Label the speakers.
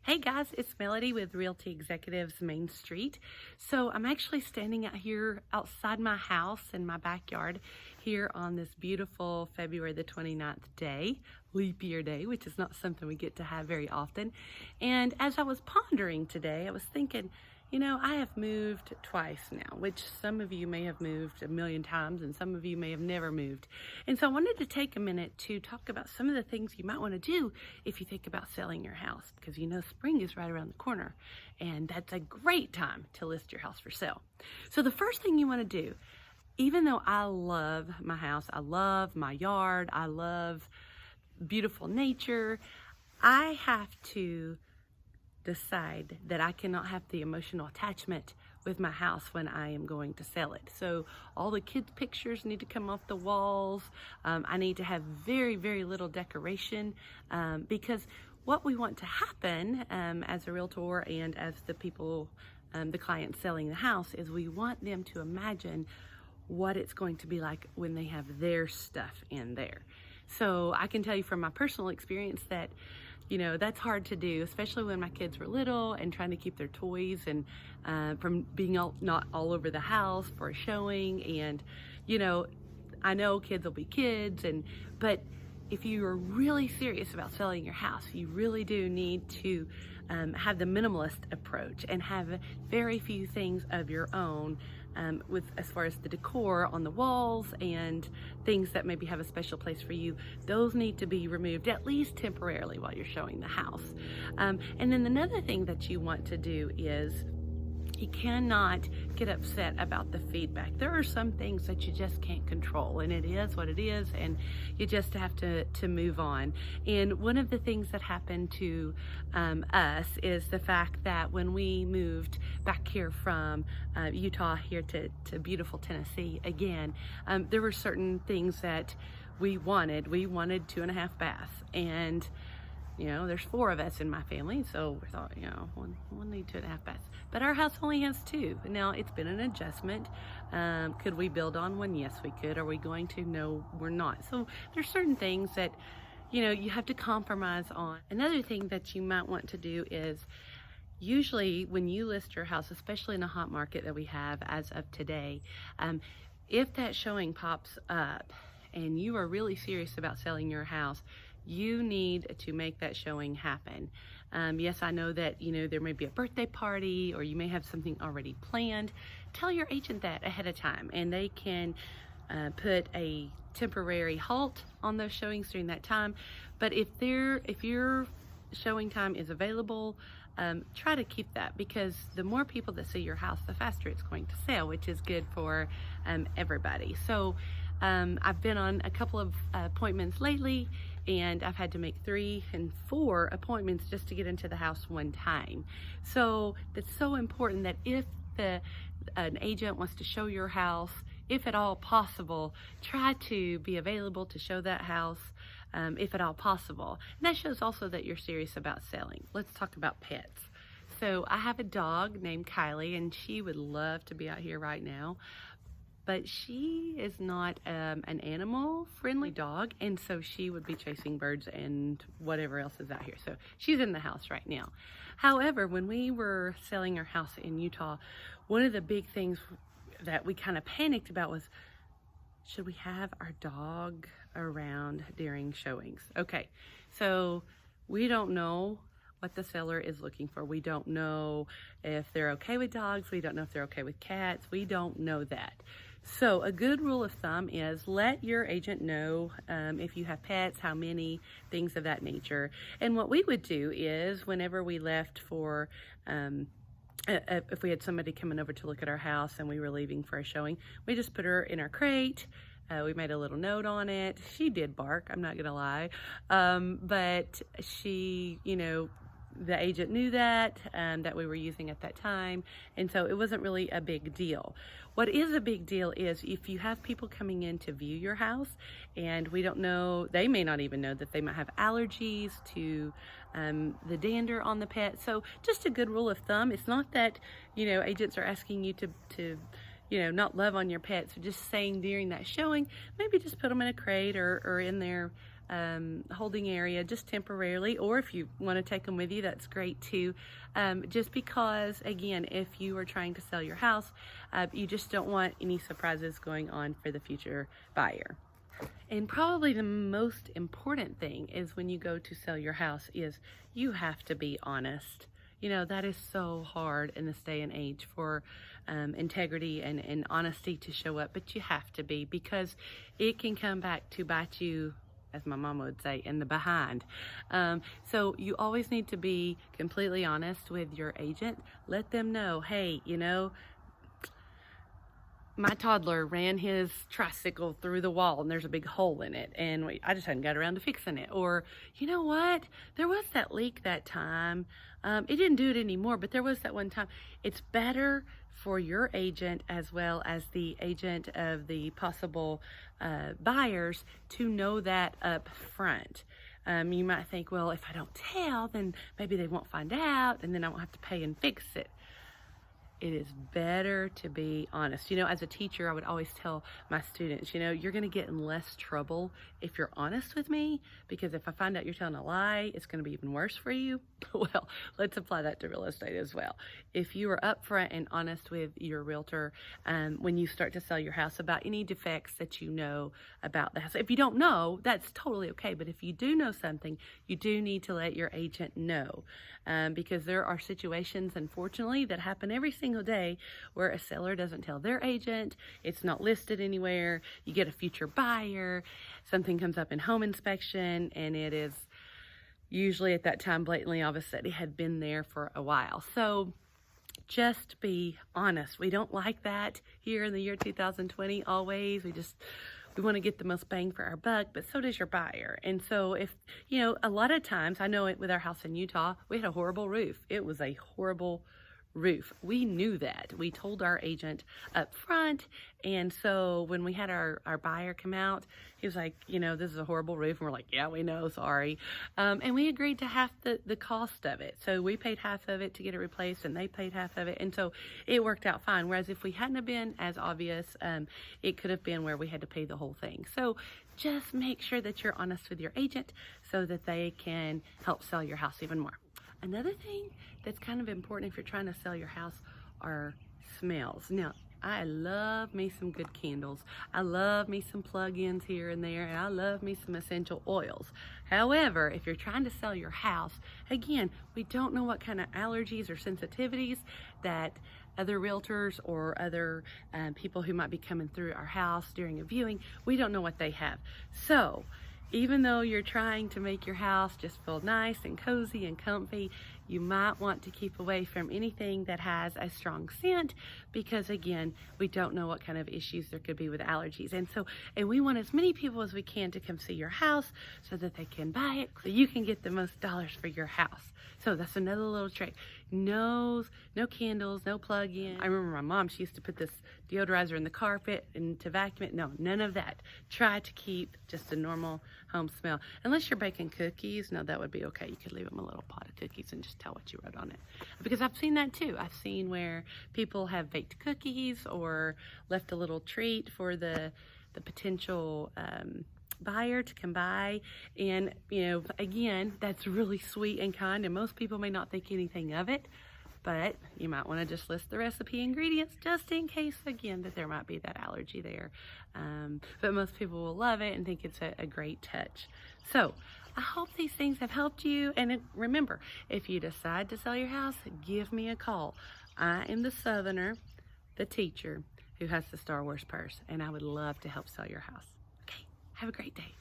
Speaker 1: Hey guys, it's Melody with Realty Executives Main Street. So I'm actually standing out here outside my house in my backyard here on this beautiful February the 29th day, leap year day, which is not something we get to have very often. And as I was pondering today, I was thinking, I have moved twice now, which some of you may have moved a million times and some of you may have never moved. And so I wanted to take a minute to talk about some of the things you might want to do if you think about selling your house, because spring is right around the corner and that's a great time to list your house for sale. So the first thing you want to do, even though I love my house, I love my yard, I love beautiful nature, I have to decide that I cannot have the emotional attachment with my house when I am going to sell it. So all the kids' pictures need to come off the walls. I need to have very, very little decoration because what we want to happen as a realtor and as the people, the clients selling the house, is we want them to imagine what it's going to be like when they have their stuff in there. So I can tell you from my personal experience that that's hard to do, especially when my kids were little and trying to keep their toys and from being not all over the house for a showing. And, I know kids will be kids, but if you are really serious about selling your house, you really do need to have the minimalist approach and have very few things of your own with as far as the decor on the walls and things that maybe have a special place for you. Those need to be removed at least temporarily while you're showing the house. And then another thing that you want to do is you cannot get upset about the feedback. There are some things that you just can't control, and it is what it is, and you just have to move on. And one of the things that happened to us is the fact that when we moved back here from Utah here to beautiful Tennessee again, there were certain things that we wanted. We wanted 2.5 baths, and there's 4 of us in my family, so we thought, one need 2.5 baths. But our house only has 2. Now, it's been an adjustment. Could we build on one? Yes, we could. Are we going to? No, we're not. So there's certain things that, you have to compromise on. Another thing that you might want to do is, usually when you list your house, especially in a hot market that we have as of today, if that showing pops up and you are really serious about selling your house, you need to make that showing happen. Yes, I know that, there may be a birthday party or you may have something already planned. Tell your agent that ahead of time, and they can put a temporary halt on those showings during that time. But if your showing time is available, try to keep that, because the more people that see your house, the faster it's going to sell, which is good for everybody. So I've been on a couple of appointments lately, and I've had to make 3 and 4 appointments just to get into the house one time. So it's so important that if an agent wants to show your house, if at all possible, try to be available to show that house if at all possible. And that shows also that you're serious about selling. Let's talk about pets. So I have a dog named Kylie, and she would love to be out here right now. But she is not an animal-friendly dog, and so she would be chasing birds and whatever else is out here. So she's in the house right now. However, when we were selling our house in Utah, one of the big things that we kind of panicked about was, should we have our dog around during showings? Okay, so we don't know what the seller is looking for. We don't know if they're okay with dogs. We don't know if they're okay with cats. We don't know that. So a good rule of thumb is let your agent know if you have pets, how many, things of that nature. And what we would do is, whenever we left for, if we had somebody coming over to look at our house and we were leaving for a showing, we just put her in our crate. We made a little note on it. She did bark, I'm not gonna lie. But she, the agent knew that we were using at that time, and so it wasn't really a big deal. What is a big deal is if you have people coming in to view your house, and we don't know, they may not even know that they might have allergies to the dander on the pet. So just a good rule of thumb, it's not that, agents are asking you to not love on your pets. So just saying during that showing, maybe just put them in a crate or in their holding area just temporarily, or if you want to take them with you, that's great too. Just because, again, if you are trying to sell your house, you just don't want any surprises going on for the future buyer. And probably the most important thing is when you go to sell your house is you have to be honest. You know, that is so hard in this day and age for integrity and honesty to show up, but you have to be, because it can come back to bite you, as my mom would say, in the behind. So you always need to be completely honest with your agent. Let them know, hey, you know, my toddler ran his tricycle through the wall and there's a big hole in it, and I just hadn't got around to fixing it. Or, you know what, there was that leak that time. It didn't do it anymore, but there was that one time. It's better for your agent as well as the agent of the possible buyers to know that up front. You might think, well, if I don't tell, then maybe they won't find out and then I won't have to pay and fix it. It is better to be honest. You know, as a teacher, I would always tell my students, you know, you're going to get in less trouble if you're honest with me, because if I find out you're telling a lie, it's going to be even worse for you. Well, let's apply that to real estate as well. If you are upfront and honest with your realtor when you start to sell your house about any defects that you know about the house. If you don't know, that's totally okay. But if you do know something, you do need to let your agent know, because there are situations, unfortunately, that happen every single day where a seller doesn't tell their agent, it's not listed anywhere, you get a future buyer, something comes up in home inspection, and it is usually at that time blatantly obvious that it had been there for a while. So just be honest. We don't like that here in the year 2020 always. We want to get the most bang for our buck, but so does your buyer. And so if, you know, a lot of times, I know it with our house in Utah, we had a horrible roof. It was a horrible roof. We knew that. We told our agent up front. And so when we had our buyer come out, he was like, you know, this is a horrible roof. And we're like, yeah, we know, sorry. And we agreed to half the cost of it. So we paid half of it to get it replaced and they paid half of it. And so it worked out fine. Whereas if we hadn't have been as obvious, it could have been where we had to pay the whole thing. So just make sure that you're honest with your agent so that they can help sell your house even more. Another thing that's kind of important if you're trying to sell your house are smells. Now, I love me some good candles. I love me some plug-ins here and there, and I love me some essential oils. However, if you're trying to sell your house, again, we don't know what kind of allergies or sensitivities that other realtors or other people who might be coming through our house during a viewing, we don't know what they have. So, even though you're trying to make your house just feel nice and cozy and comfy, you might want to keep away from anything that has a strong scent, because again, we don't know what kind of issues there could be with allergies. And we want as many people as we can to come see your house so that they can buy it, so you can get the most dollars for your house. So that's another little trick. No candles, no plug-in. I remember my mom, she used to put this deodorizer in the carpet and to vacuum it. No, none of that. Try to keep just a normal home smell. Unless you're baking cookies, no, that would be okay. You could leave them a little pot of cookies and just tell what you wrote on it. Because I've seen that too. I've seen where people have baked cookies or left a little treat for the potential buyer to come by, and you know, again, that's really sweet and kind, and most people may not think anything of it, but you might want to just list the recipe ingredients just in case, again, that there might be that allergy there. But most people will love it and think it's a great touch. So I hope these things have helped you, and remember, if you decide to sell your house, give me a call. I am the Southerner, the teacher who has the Star Wars purse, and I would love to help sell your house. Have a great day.